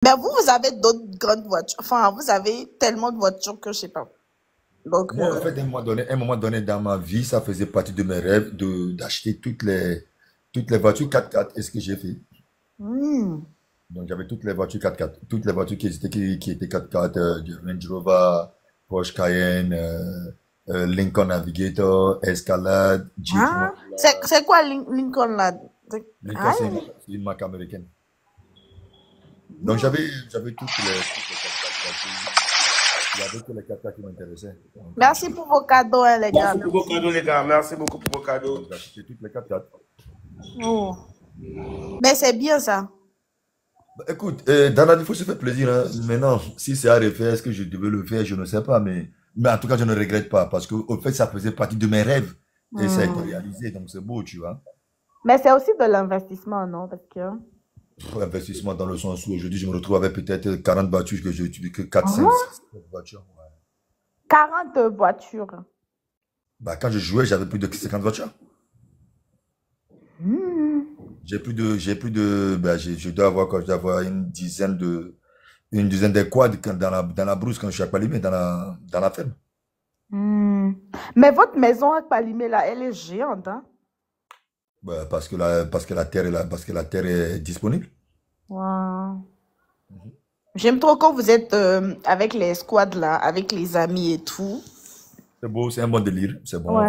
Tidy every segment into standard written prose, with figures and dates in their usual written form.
Mais vous, vous avez d'autres grandes voitures. Enfin, vous avez tellement de voitures que je sais pas. Donc, Moi, en fait, un moment donné dans ma vie, ça faisait partie de mes rêves d'acheter toutes les voitures 4x4. Et ce que j'ai fait. hmm. Donc, j'avais toutes les voitures 4x4. Toutes les voitures qui étaient 4x4, du Range Rover, Porsche Cayenne, Lincoln Navigator, Escalade, Jeep Ah, Wrangler. c'est quoi Lincoln là? Lincoln, Ah, c'est une marque américaine. Donc, j'avais toutes les 4x4 voitures. Il y avait que les 4x4 qui m'intéressaient. Donc, merci pour vos cadeaux, hein, les gars. Merci pour vos Merci. cadeaux, les gars. Merci beaucoup pour vos cadeaux. j'ai acheté toutes les 4x4. Oh. Mais c'est bien ça. Bah, écoute, dans la vie, il faut se faire plaisir, hein. Maintenant, si c'est à refaire, est-ce que je devais le faire? Je ne sais pas, mais en tout cas, je ne regrette pas parce que, au fait, ça faisait partie de mes rêves et ça a été Hmm. réalisé, donc c'est beau, tu vois. Mais c'est aussi de l'investissement, non? Parce que Investissement dans le sens où aujourd'hui, je me retrouve avec peut-être 40 voitures que je n'utilise que 4, 5, ah, 6 voitures. Ouais. 40 voitures. Bah, quand je jouais, j'avais plus de 50 voitures. Hmm. Je dois avoir quoi? Je dois avoir une dizaine de quads dans la brousse quand je suis à Palimé, dans la ferme. Hmm. Mais votre maison à Palimé, là, elle est géante, hein? Bah, parce que la terre est disponible. Wow. J'aime trop quand vous êtes avec les squads là, avec les amis et tout. C'est beau, c'est un bon délire. C'est bon, Ouais.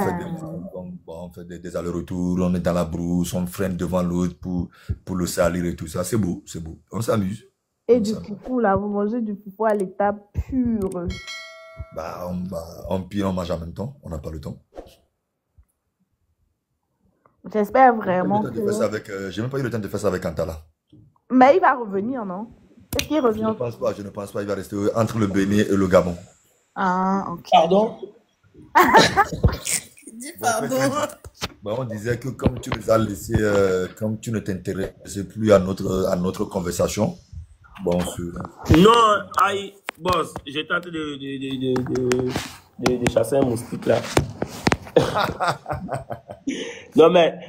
on fait des allers-retours, on est dans la brousse, on freine devant l'autre pour le salir et tout ça. C'est beau, c'est beau. On s'amuse. Et On du s'amuse. foufou là, vous mangez du foufou à l'état pur. On pile, on mange en même temps. On n'a pas le temps. J'espère J'ai même pas eu le vraiment temps de faire que... ça avec, j'ai même pas eu le temps de faire ça avec Antala. Mais il va revenir, non? Est-ce qu'il revient? Je ne pense pas. Il va rester entre le Bénin et le Gabon. Ah, ok. Pardon? Dis Bon, en fait, pardon. on disait que comme tu nous as laissé, comme tu ne t'intéressais plus à notre conversation, bon, Non, aïe, boss, j'étais en train de chasser un moustique là. Non, mais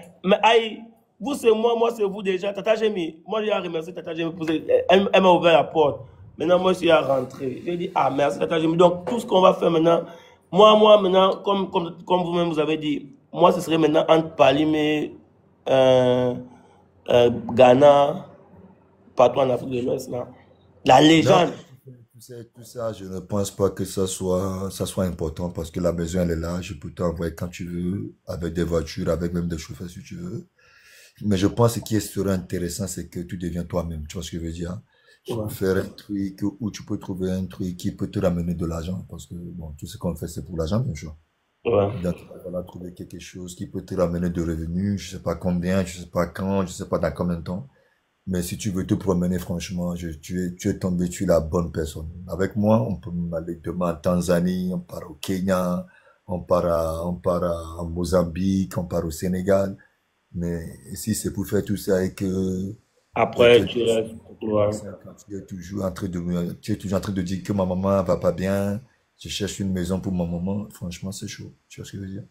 aïe, vous c'est moi, moi c'est vous déjà. Tata Jemmy, moi j'ai remercié Tata Jemmy pour elle m'a ouvert la porte. Maintenant, moi je suis à rentrer. J'ai dit, ah merci Tata Jemmy. Donc, tout ce qu'on va faire maintenant, moi maintenant, comme vous-même vous avez dit, moi ce serait maintenant entre Palimé, euh, Ghana, partout en Afrique de l'Ouest là. La non, légende. tout ça, je ne pense pas que ça soit important parce que la maison, elle est là. Je peux t'envoyer quand tu veux, avec des voitures, avec même des chauffeurs si tu veux. Mais je pense que ce qui serait intéressant, c'est que tu deviens toi-même. Tu vois ce que je veux dire? Ouais. Faire un truc où tu peux trouver un truc qui peut te ramener de l'argent. Parce que, bon, tout ce qu'on fait, c'est pour l'argent, bien sûr. Ouais. Donc, voilà, trouver quelque chose qui peut te ramener de revenus. Je sais pas combien, je sais pas quand, je sais pas dans combien de temps. Mais si tu veux te promener, franchement, tu es tombé, tu es la bonne personne. Avec moi, on peut aller demain en Tanzanie, on part au Kenya, en Mozambique, on part au Sénégal. Mais si c'est pour faire tout ça et que dans Après, quelques tu restes. Ouais. 5 ans, tu es toujours en train de dire que ma maman va pas bien, je cherche une maison pour ma maman, franchement, c'est chaud. Tu vois ce que je veux dire?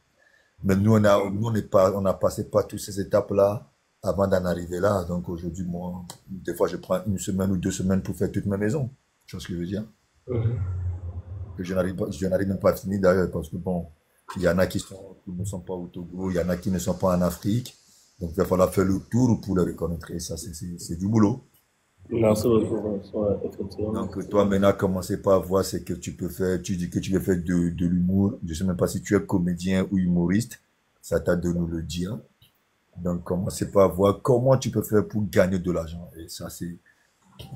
Mais on a passé par toutes ces étapes-là avant d'en arriver là. Donc aujourd'hui, moi, des fois, je prends une semaine ou 2 semaines pour faire toute ma maison. Tu vois ce que je veux dire? Mhm. Que je n'arrive même pas à finir d'ailleurs parce que bon, il y en a qui ne sont pas au Togo, il y en a qui ne sont pas en Afrique. Donc il va falloir faire le tour pour les reconnaître. Et ça, c'est du boulot. Merci beaucoup. Ouais, effectivement. Donc toi maintenant, commencer par voir ce que tu peux faire. Tu dis que tu veux faire de l'humour. Je sais même pas si tu es comédien ou humoriste. Ça t'a de nous le dire. Donc, commencez par voir comment tu peux faire pour gagner de l'argent. Et ça, c'est...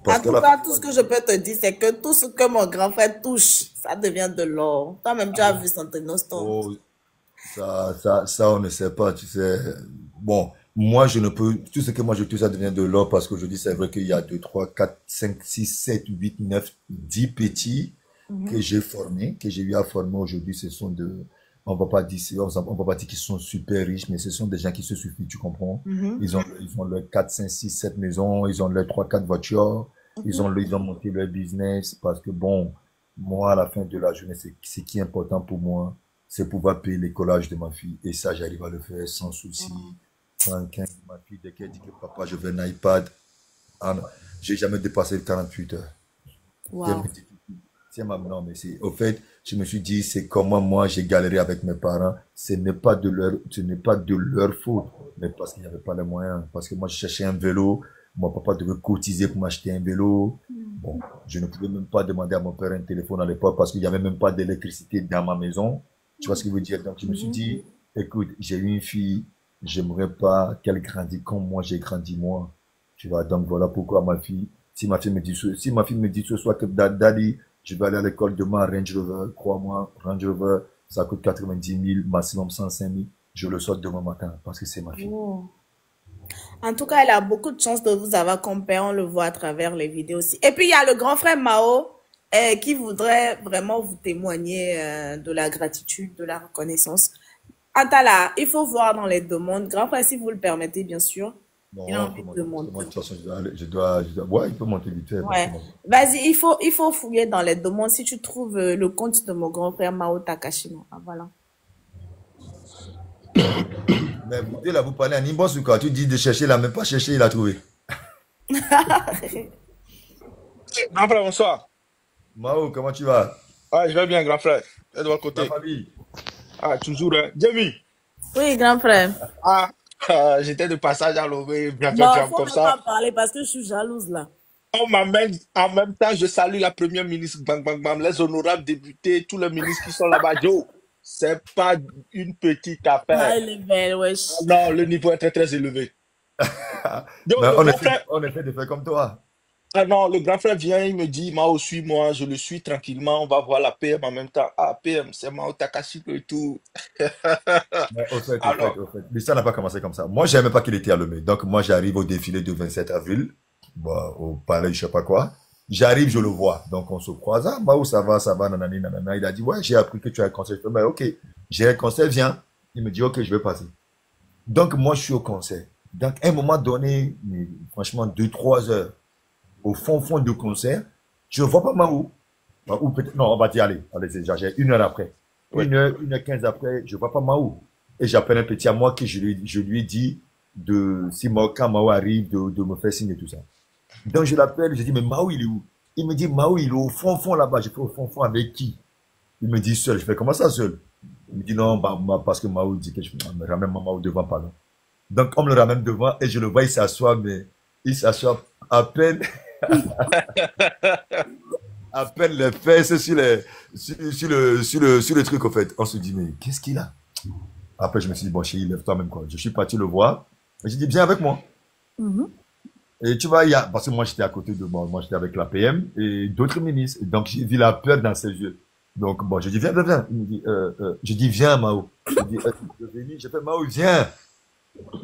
Parce En que tout la cas, tout plupart ce que je peux te dire, c'est que tout ce que mon grand frère touche, ça devient de l'or. Toi-même, tu as vu son Nostrum. oh, ça, on ne sait pas, tu sais. Bon, moi, je ne peux... Tout ce que moi, je touche, ça devient de l'or parce qu'aujourd'hui, c'est vrai qu'il y a 2, 3, 4, 5, 6, 7, 8, 9, 10 petits que j'ai formés, que j'ai eu à former aujourd'hui. Ce sont de... On va pas dire qu'ils sont super riches, mais ce sont des gens qui se suffisent, tu comprends? Mhm. Ils ont leurs 4, 5, 6, 7 maisons, ils ont leurs 3, 4 voitures, ils ont monté leur business parce que bon, moi, à la fin de la journée, ce qui est important pour moi, c'est pouvoir payer l'écolage de ma fille. Et ça, j'arrive à le faire sans souci. Sans qu'un ma fille, dès qu'elle dit que papa, je veux un iPad, ah, j'ai jamais dépassé 48 heures. Wow. Non, mais c'est, au fait, je me suis dit, c'est comment moi j'ai galéré avec mes parents. Ce n'est pas de leur faute, mais parce qu'il n'y avait pas les moyens. Parce que moi, je cherchais un vélo. Mon papa devait cotiser pour m'acheter un vélo. Bon, je ne pouvais même pas demander à mon père un téléphone à l'époque parce qu'il n'y avait même pas d'électricité dans ma maison. Tu vois ce que je veux dire? Donc, je me suis dit, écoute, j'ai eu une fille, j'aimerais pas qu'elle grandisse comme moi j'ai grandi moi. Tu vois, donc voilà pourquoi ma fille, si ma fille me dit ce soir que daddy, je vais aller à l'école demain, Range Rover, crois-moi, Range Rover, ça coûte 90 000, maximum 105 000, je le sors demain matin parce que c'est ma fille. Oh. En tout cas, elle a beaucoup de chance de vous avoir comme père. On le voit à travers les vidéos aussi. Et puis, il y a le grand frère Mao qui voudrait vraiment vous témoigner de la gratitude, de la reconnaissance. Antala, il faut voir dans les demandes. Grand frère, si vous le permettez, bien sûr. Il a Non, envie de moi, de monter. toute façon, ouais, il peut monter vite fait, parce que Ouais. Vas-y, il faut fouiller dans les demandes si tu trouves le compte de mon grand frère Mao Takashima. Ah, voilà. mais vous deux là, vous parlez en inbox ou quoi? Tu dis de chercher, il a même pas cherché, il a trouvé. Grand frère, bonsoir. Mao, comment tu vas? Ah, je vais bien, grand frère. Et de votre La côté? famille? Ah, toujours, hein. Jamie. Oui, grand frère. Ah, j'étais de passage à Lomé, Non, faut comme même pas ça. parler parce que je suis jalouse là. On m'amène, en même temps, je salue la première ministre, bang, bang, bang, les honorables députés, tous les ministres qui sont là-bas. Joe, c'est pas une petite Ah, affaire. elle est belle, wesh. Ah non, le niveau est très, très élevé. Yo, Mais le grand frère, on essaie de faire comme toi. ah non, le grand frère vient, il me dit, Mao, suis-moi, je le suis tranquillement, on va voir la PM en même temps. Ah, PM, c'est Mao Takashi et tout. Mais Alors, au fait. L'histoire n'a pas commencé comme ça. Moi, je savais même pas qu'il était à Lomé. Donc, moi, j'arrive au défilé du 27 avril, bon, au palais, je sais pas quoi. J'arrive, je le vois. Donc, on se croise. Ah, bah, où ça va, nanani, nanana. Il a dit, ouais, j'ai appris que tu as un concert. Je fais, bah, ok. J'ai un concert, viens. Il me dit, ok, je vais passer. Donc, moi, je suis au concert. Donc, à un moment donné, mais, franchement, 2, 3 heures, au fond du concert, je ne vois pas Mahou. Ou peut-être, non, on va dire, allez, j'exagère, 1 heure après. oui. 1 heure 15 après, je ne vois pas Mahou. Et j'appelle un petit à moi que je lui ai dit si quand Mahou arrive, de me faire signe et tout ça. Donc je l'appelle, je dis, mais Mahou, il est où? Il me dit, Mahou, il est au fond là-bas. Je fais au fond avec qui? Il me dit seul. Je fais comment ça seul? Il me dit non, parce que Mahou dit que je me ramène Mahou devant, pardon. Donc on me le ramène devant et je le vois, il s'assoit, mais il s'assoit à peine. À peine les fesses sur le truc, au fait. On se dit, mais qu'est-ce qu'il a? Après, je me suis dit, bon, chérie, lève-toi même, quoi. Je suis parti le voir. Et j'ai dit, viens avec moi. Mhm. Et tu vois, parce que moi, j'étais à côté de moi, j'étais avec la PM et d'autres ministres. Et donc, j'ai vu la peur dans ses yeux. Donc, bon, je dis, viens. Il me dit, je dis, viens, Mao. Je dis, je vais venir. Je fais, Mao, viens.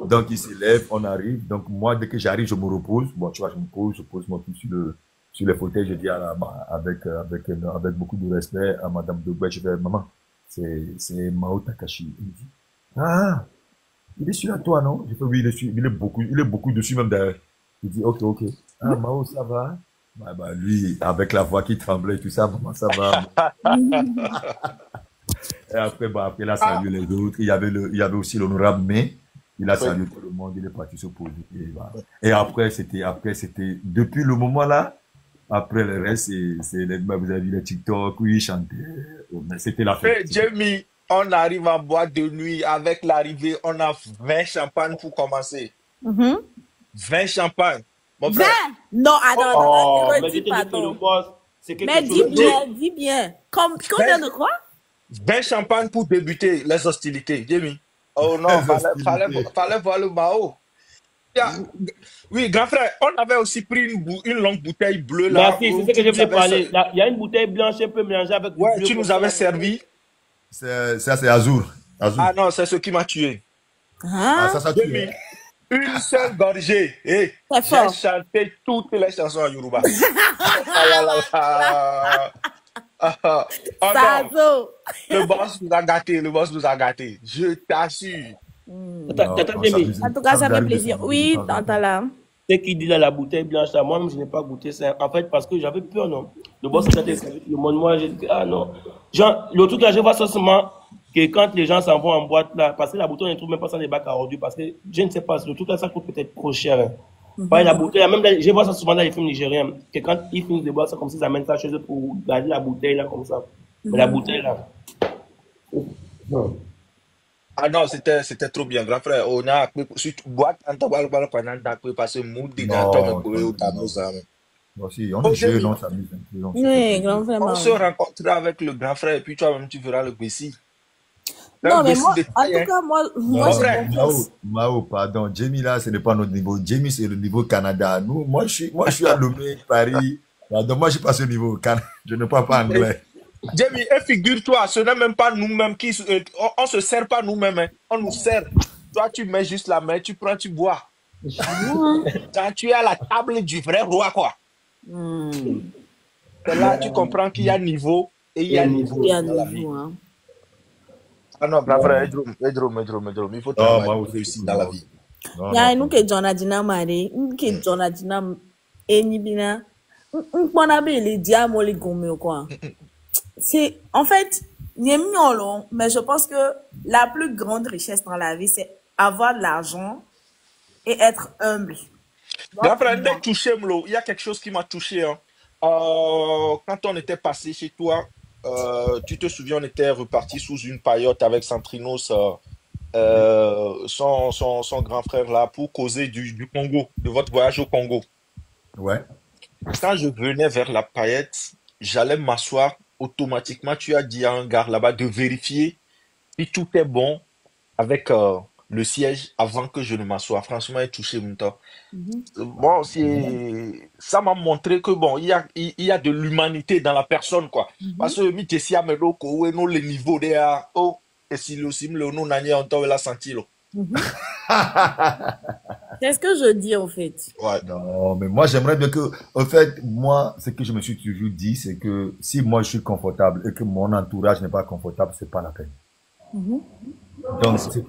Donc, il s'élève, on arrive. Donc, moi, dès que j'arrive, je me repose. Bon, tu vois, je pose mon pied sur le fauteuil. Je dis avec beaucoup de respect à Madame Dogbe, je fais, maman, c'est Mao Takashi. Il me dit, ah, il est sur toi, non? Je fais, oui, il est beaucoup dessus même d'ailleurs. Il dit, ok. Ah, Mao, ça va? Lui, avec la voix qui tremblait et tout ça, maman, ça va? Et après, il a Ah, salué les autres. Il y avait aussi l'honorable, mais il a oui. salué tout le monde. Il est parti se poser. Et, voilà. Et après, depuis le moment là, après le reste, vous avez vu les TikTok, oui, il chantait. Mais c'était la fête. Et Jamie, on arrive en boîte de nuit. Avec l'arrivée, on a 20 champagnes pour commencer. Mhm. 20 champagnes. Mon 20. frère, Non, attends, Oh, mais je redis, te dis que le pardon. boss, c'est quelque Mais dis chose j'ai bien, dis bien. Combien 20, de quoi? 20 champagnes pour débuter les hostilités. Jamie. Oh non, Les hostilités. fallait voir le Mao. Il y a- Oui, grand frère, on avait aussi pris une longue bouteille bleue là Merci, c'est où ce que tu je nous voulais avais parler. Là, il y a une bouteille blanche un peu mélangée avec du ouais, bleu tu comme nous ça. avais servi. Ça, c'est Azur. Azur. Ah non, c'est ce qui m'a tué. Ah, Hein? ça tue, hein? Jamie, une seule gorgée. Et C'est j'ai fort. chanté toutes les chansons en Yoruba. Ah là là là. Oh non, Sazo. le boss nous a gâtés. Je t'assure. Non, Tata on Demi, s'amuse. En tout cas, Ça ça nous fait arrive de plaisir. s'amuser de Oui, temps en temps. Tantala. ce qu'il dit là, la bouteille blanche là, moi-même, je n'ai pas goûté ça. En fait, parce que j'avais peur, non. Le boss, il a servi tout le monde. Moi, j'ai dit, ah non. Genre, le truc là, je vois seulement que quand les gens s'en vont en boîte là, parce que la bouteille, on ne trouve même pas ça dans les bacs à ordures, parce que je ne sais pas, le truc là, ça coûte peut-être trop cher. Hein. Pareil, la bouteille, même je vois ça souvent dans les films nigériens, que quand ils finissent de boire, c'est comme s'ils amènent ça chez eux pour garder la bouteille là, comme ça. Mais la bouteille là. Non. Ah non, c'était trop bien, grand frère. On a si tu bois tant pendant parce que mood dans ton Non, courrier non, ou ta non. ça. Moi aussi, on Oh, est jeunes, Jémy, on s'amuse un peu, on se fait Oui, plaisir. grand frère on se Mao. rencontrera avec le grand frère et puis toi-même tu feras le Bessie. C'est un Non, mais Bessie moi, de en taille, tout hein. cas, moi Mon j'ai Non, frère. confiance. Mao, pardon. Jamie, là, ce n'est pas notre niveau. Jamie, c'est le niveau Canada. Nous, moi, je suis à Lomé, Paris. Pardon, moi, je suis pas ce niveau. Je ne parle pas Et, anglais. Jamie, et figure-toi, ce n'est même pas nous-mêmes on se sert pas nous-mêmes, hein. On nous sert. Toi, tu mets juste la main, tu prends, tu bois. Hein. Quand tu es à la table du vrai roi, quoi. Hmm. C'est là tu comprends qu'il y a niveau et il y a Il niveau y a dans la vie. nouveau, hein. Ah non, grand frère, Non, Edrom. Il faut non, travailler moi pour aussi, réussir dans la vie. non, Ya non, nous que John a dit na mare, que John a dit na enibina. Mpona be les diamants les gomme quoi. C'est en fait, n'y est mignolo, mais je pense que la plus grande richesse dans la vie c'est avoir de l'argent et être humble. Grand Donc, frère, il y a quelque chose qui m'a touché, hein. Quand on était passé chez toi, tu te souviens, on était reparti sous une paillote avec Santrinos, son grand frère là, pour causer du Congo, de votre voyage au Congo. ouais. Quand je venais vers la paillette, j'allais m'asseoir. Automatiquement, tu as dit à un gars là-bas de vérifier si tout est bon avec le siège avant que je ne m'assoie. Franchement, il est touché mon temps. Bon, ça m'a montré que bon, il y a de l'humanité dans la personne, quoi. Parce que mi tesi amedo ko we no le niveau de a oh et si le sim le no nanye on la senti lo. c'est ce que je dis en fait. Ouais. Non, mais moi, j'aimerais bien que, en fait, moi, ce que je me suis toujours dit, c'est que si moi, je suis confortable et que mon entourage n'est pas confortable, c'est pas la peine. Donc, c'est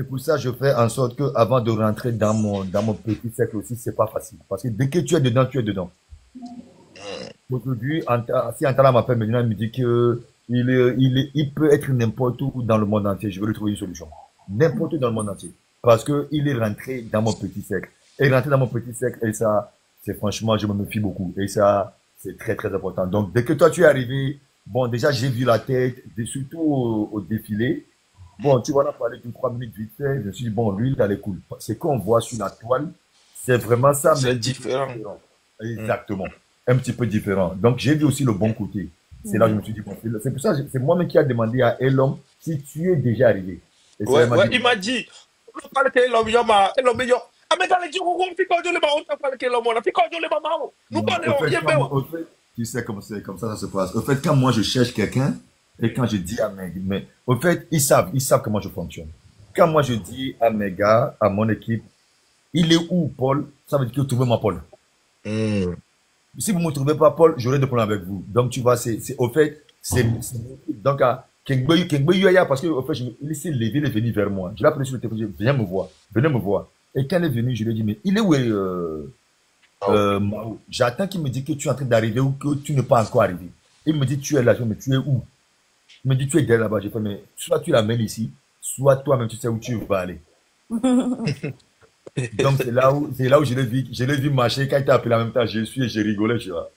pour ça que je fais en sorte que avant de rentrer dans mon petit cercle aussi, c'est pas facile. Parce que dès que tu es dedans, tu es dedans. Aujourd'hui, si Antala m'appelle maintenant, il me dit que il peut être n'importe où dans le monde entier. Je vais lui trouver une solution. N'importe où dans le monde entier. Parce que il est rentré dans mon petit cercle. Et rentrer dans mon petit cercle, et ça, c'est franchement, je me méfie beaucoup. Et ça, c'est très, très important. Donc, dès que toi, tu es arrivé, bon, déjà, j'ai vu la tête, surtout au défilé. Bon, tu vas là parler d'une 3 minutes vite fait. Je me suis dit, bon, lui, il a les couilles. C'est qu'on voit sur la toile, c'est vraiment ça, mais un C'est petit peu différent. différent. Mm. Exactement. Un petit peu différent. Donc, j'ai vu aussi le bon côté. C'est là que je me suis dit, bon, c'est pour ça, c'est moi-même qui a demandé à Elom si tu es déjà arrivé. Et ça, il Ouais, m'a ouais, dit, il m'a dit, on parle que l'homme yo ma, l'homme yo. Ah mais dans les jours où on fait quand je le on parle que l'homme on a fait quand je le mama. Nous non, parlons yembe. au fait, tu sais comment c'est, comme ça se passe. Au fait, quand moi je cherche quelqu'un, et quand je dis à mais, au fait, ils savent comment je fonctionne. Quand moi je dis à mes gars, à mon équipe, il est où, Paul? Ça veut dire que trouvez-moi Paul. Mm. Si vous ne me trouvez pas, Paul, j'aurai des problèmes avec vous. Donc, tu vois, au fait, donc, Kengbe Yuaya, parce que, au fait, il s'est levé, il est venu vers moi. Je l'ai appelé sur le téléphone, je lui ai dit, viens me voir, venez me voir. Et quand il est venu, je lui ai dit, mais il est où, Mao? J'attends qu'il me dise que tu es en train d'arriver ou que tu n'es pas encore arrivé. Il me dit, tu es là, je dis, mais tu es où? Il me dit, tu es derrière là-bas. J'ai fait, mais soit tu l'amènes ici, soit toi-même, tu sais où tu vas aller. Donc, c'est là où je l'ai vu marcher. Quand il t'a appelé en même temps, j'ai rigolé, tu vois.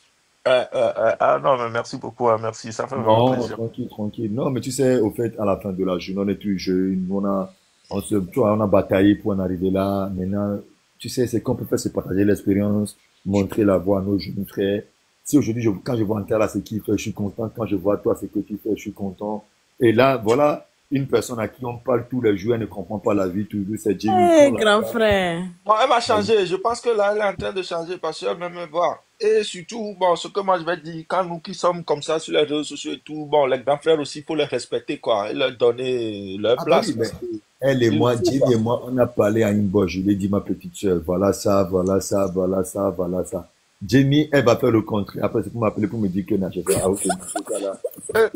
Ah non, mais merci beaucoup, hein, merci, ça fait vraiment Non, plaisir. tranquille, tranquille. Non, mais tu sais, au fait, à la fin de la journée, on est plus jeunes, tu vois, on a bataillé pour en arriver là. Maintenant, tu sais, c'est qu'on peut faire, c'est partager l'expérience, montrer la voie à nos jeunes frères. Si aujourd'hui, quand je vois un tel là, c'est qui fait, je suis content. Quand je vois toi, c'est que tu fais, je suis content. Et là, voilà, une personne à qui on parle tous les jours, elle ne comprend pas la vie toujours, c'est Jimmy. Eh, grand frère. Bon, elle va changer. Je pense que là, elle est en train de changer parce qu'elle même me voir. Et surtout, bon, ce que moi je vais dire, quand nous qui sommes comme ça sur les réseaux sociaux et tout, bon, les grands frères aussi, il faut les respecter, quoi, et leur donner leur Ah bah place. oui, mais Parce que elle et il le moi, faut, Jimmy quoi. et moi, on a parlé à une bosse. Je lui ai dit, ma petite soeur, voilà ça, voilà ça, voilà ça, voilà ça. Jamie, elle va faire le contraire. Après, c'est pour m'appeler pour me dire que non, j'ai fait, ah ok, c'est ça là. Euh,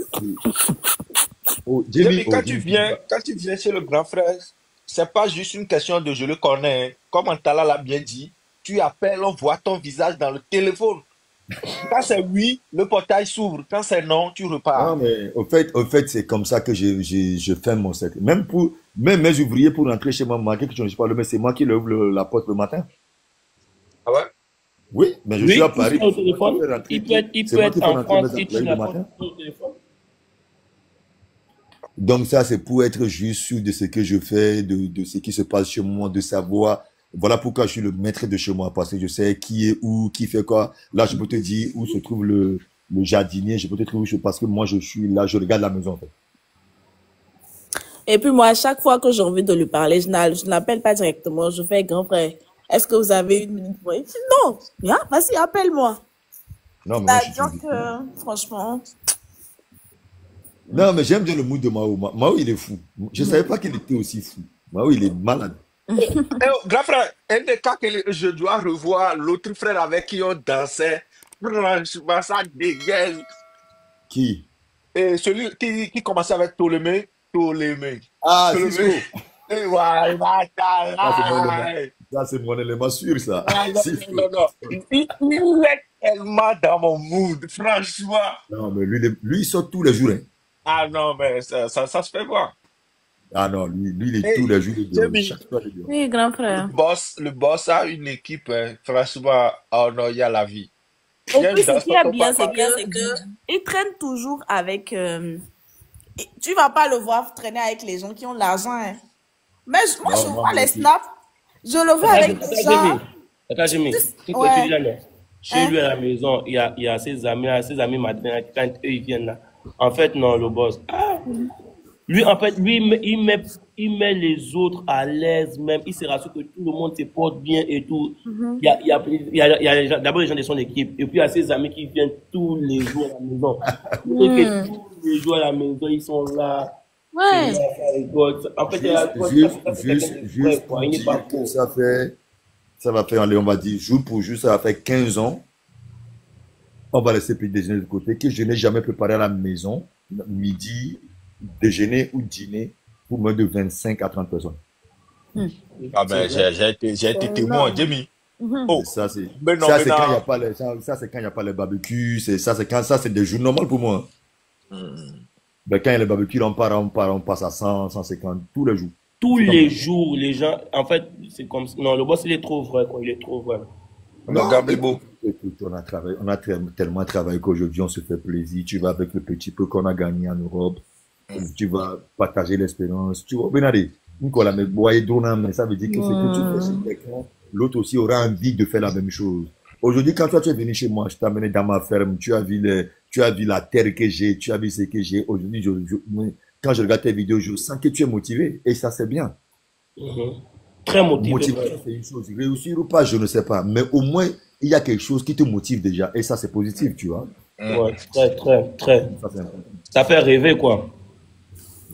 Oh, Jamie, Jamie, tu dis pas. quand tu viens chez le grand frère, c'est pas juste une question de je le connais, hein. Comme Antala l'a bien dit, tu appelles, on voit ton visage dans le téléphone. Quand c'est oui, le portail s'ouvre. Quand c'est non, tu Non, repars. mais au fait, c'est comme ça que je fais mon cercle. Même mes ouvriers pour rentrer chez moi, marquer que je ne sais pas le mais c'est moi qui leur ouvre la porte le matin. Oui, mais je suis Oui, à tout Paris. ça au C'est moi qui téléphone. fais rentrer Il c'est peut moi être qui fais en rentrer mes France et tu employés le n'as pas matin. tout au téléphone. Donc ça, c'est pour être juste sûr de ce que je fais, de ce qui se passe chez moi, de savoir. Voilà pourquoi je suis le maître de chez moi, parce que je sais qui est où, qui fait quoi. Là, je peux te dire où se trouve le jardinier, je peux te dire parce que moi, je suis là, je regarde la maison, en fait. Et puis moi, à chaque fois que j'ai envie de lui parler, je n'appelle pas directement. Je fais grand frère. Est-ce que vous avez une minute pour moi? Il dit non. Viens, vas-y, appelle-moi. Non, mais moi, je suis C'est-à-dire toujours disponible. que, franchement, Non, mais j'aime bien le mood de Mao. Mao, il est fou. Je ne savais pas qu'il était aussi fou. Mao, il est malade. Grand frère, un des cas que je dois revoir l'autre frère avec qui on dansait. Franchement, ça dégage. Qui? Et celui qui commençait avec Ptolémée. Ptolémée. Ah, Ptolémée. Cisco. Et voilà, Ça, c'est mon élément. Ça, c'est mon élément sûr, ça. ah, non, Cisco. non, non, non. Il est tellement dans mon mood, franchement. Non, mais lui, il sort tous les jours, hein. Ah non, mais ça se fait pas. Ah non, lui, il est tous Et les jours, il j'ai est mis chaque fois, il est dehors. oui, grand frère. le boss a une équipe, hein, franchement, oh non, il y a la vie. Il y Et a puis, une ce danse qui est tonton bien, c'est papa. que il traîne toujours avec. Tu vas pas le voir traîner avec les gens qui ont de l'argent, hein. Mais moi, je Non, vois mais les snaps. Je le vois avec des gens. Tata Jimmy, tout ce que tu dis Ouais. là, non. Chez Hein? lui à la maison, il y a ses amis matins, quand eux ils viennent là. En fait, non, le boss. Ah, lui, en fait, lui, il met les autres à l'aise même. Il se rassure que tout le monde se porte bien et tout. Il y a d'abord les gens de son équipe. Et puis, il y a ses amis qui viennent tous les jours à la maison. Tous les jours à la maison, ils sont là. Ouais. C'est là, ça rigole. En fait, Juste pour il n'est pas dire que faux. ça va faire, allez, on va dire, jour pour jour, ça va faire 15 ans. On va laisser petit déjeuner de côté, que je n'ai jamais préparé à la maison, midi, déjeuner ou dîner, pour moins de 25 à 30 personnes. Ah ben, j'ai été témoin, Jamie. Oh, Et ça, c'est maintenant, quand il n'y a pas les, ça, c'est quand il n'y a pas les barbecues, c'est quand ça, c'est des jours normaux pour moi. Ben, quand il y a les barbecues, on passe à 100, 150 tous les jours. Tous C'est comme les ça. jours, les gens, en fait, c'est comme ça. Non, le boss, il est trop vrai, quoi. Il est trop vrai. Non, regarde, Bibo. écoute, on a travaillé, tellement travaillé qu'aujourd'hui, on se fait plaisir. Tu vas avec le petit peu qu'on a gagné en Europe. Tu vas partager l'expérience. Tu vas, Benadé, Nicolas, mais boire drôle, mais ça veut dire que ce que tu fais chez quelqu'un, l'autre aussi aura envie de faire la même chose. Aujourd'hui, quand toi, tu es venu chez moi, je t'ai amené dans ma ferme, tu as vu la terre que j'ai, tu as vu ce que j'ai. Aujourd'hui, quand je regarde tes vidéos, je sens que tu es motivé. Et ça, c'est bien. Mhm. Très motivé. Motivation, c'est une chose. Réussir ou pas, je ne sais pas. Mais au moins, il y a quelque chose qui te motive déjà. Et ça, c'est positif, tu vois. Ouais, très, très, très. Ça, c'est important. Ça fait rêver, quoi.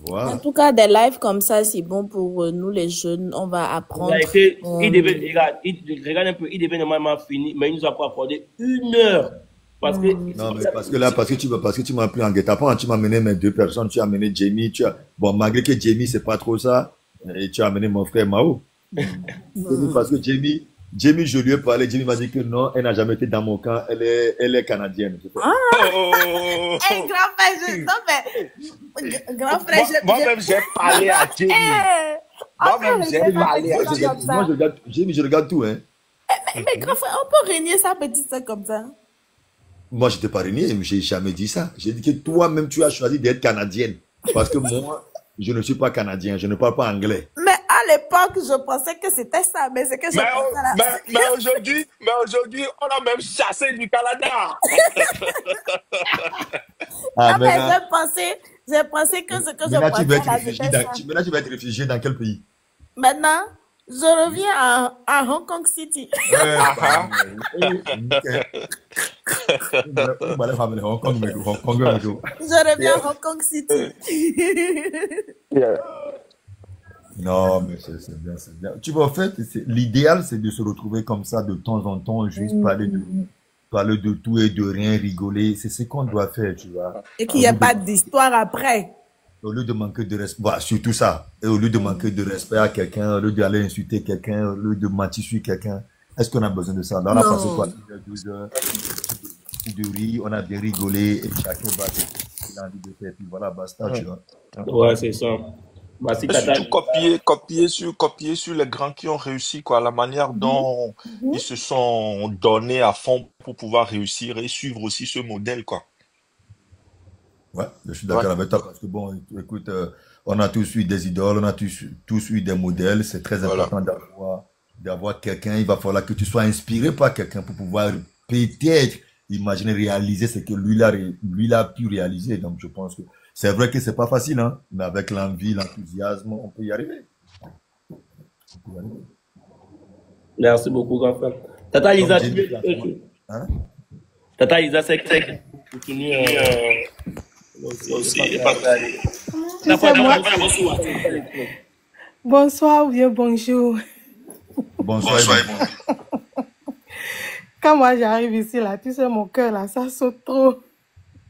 En Voilà. tout cas, des lives comme ça, c'est bon pour nous les jeunes. On va Il a apprendre. été, regarde un peu, il devait normalement finir, mais il nous a pas accordé 1 heure. Parce que, Non, mais parce que tu m'as pris en guet-apens, tu m'as amené mes deux personnes, tu as amené Jamie, bon, malgré que Jamie, c'est pas trop ça, et tu as amené mon frère Mao. Parce que Jamie, je lui ai parlé, Jamie m'a dit que non, elle n'a jamais été dans mon camp, elle est canadienne. Oh. Hey, grand frère, non, mais, grand frère, Moi-même, j'ai parlé à Jamie. Moi-même, j'ai parlé à Moi, Jamie. Moi, je regarde, Jamie, je regarde tout, hein. mais grand frère, on peut régner sa petite soeur comme ça. Moi, je t'ai pas renié, mais j'ai jamais dit ça. J'ai dit que toi-même, tu as choisi d'être canadienne. Parce que moi, je ne suis pas canadien, je ne parle pas anglais. Mais à l'époque, je pensais que c'était ça, mais c'est que je Mais, pensais là. mais aujourd'hui, on a même chassé du Canada. Ah, Non, mais maintenant, j'ai pensé que ce que je maintenant, tu vas pensais être là, réfugié c'était ça. maintenant, tu vas être réfugié dans quel pays? Maintenant, je reviens à Hong Kong City. Je reviens à Hong Kong City. Non, mais c'est bien, c'est bien. Tu vois, en fait, l'idéal, c'est de se retrouver comme ça de temps en temps, juste parler de tout et de rien, rigoler. C'est ce qu'on doit faire, tu vois. Et qu'il n'y ait pas d'histoire après. Au lieu de manquer de respect, bah, surtout ça. Et au lieu de manquer de respect à quelqu'un, au lieu d'aller insulter quelqu'un, au lieu de mentir sur quelqu'un, est-ce qu'on a besoin de ça? Là, on a passé quoi? 12 heures de rire, on a bien rigolé et chacun va dire ce qu'il a envie de faire. Puis voilà, basta, tu vois. ouais, c'est ça. Bah, si Et Tata... surtout copier sur les grands qui ont réussi, quoi, la manière Mhm, dont mhm. ils se sont donnés à fond pour pouvoir réussir et suivre aussi ce modèle, quoi. Ouais, je suis Ouais, d'accord avec toi parce que bon, écoute, on a tous eu des idoles, on a tous eu des modèles. C'est très voilà. important d'avoir quelqu'un. Il va falloir que tu sois inspiré par quelqu'un pour pouvoir peut-être imaginer réaliser ce que lui il a pu réaliser. Donc, je pense que c'est vrai que c'est pas facile, hein, mais avec l'envie, l'enthousiasme, on peut y arriver. On peut y arriver. Merci beaucoup, grand frère. Tata Donc, Lisa, Jenny, tu as comment? Hein? Tata Lisa, c'est que continue aussi. J'ai pas fait aller. Tu La fois sais, moi, d'abord, sur WhatsApp. bonsoir ou bien bonjour. Bonsoir et bon. Quand moi j'arrive ici, là, tu sais, mon cœur, là, ça saute trop.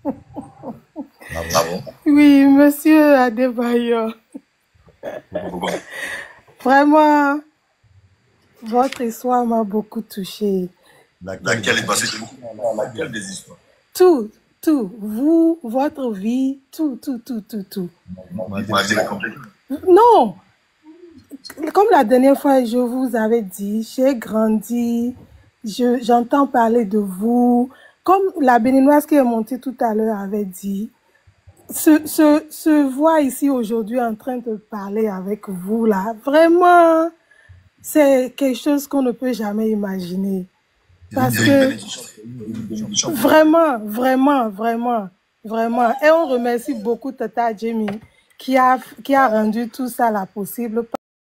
Ah bon? Oui, monsieur Adebayo. Vraiment, votre histoire m'a beaucoup touchée. Laquelle est passée laquelle des histoires? Tout, tout. Vous, votre vie, tout. Moi, je dirais complètement. Non, comme la dernière fois, je vous avais dit, j'ai grandi, j'entends parler de vous. Comme la béninoise qui est montée tout à l'heure avait dit, se voir ici aujourd'hui en train de parler avec vous, là, vraiment, c'est quelque chose qu'on ne peut jamais imaginer. Parce que vraiment. Et on remercie beaucoup Tata Jamie qui a rendu tout ça là possible.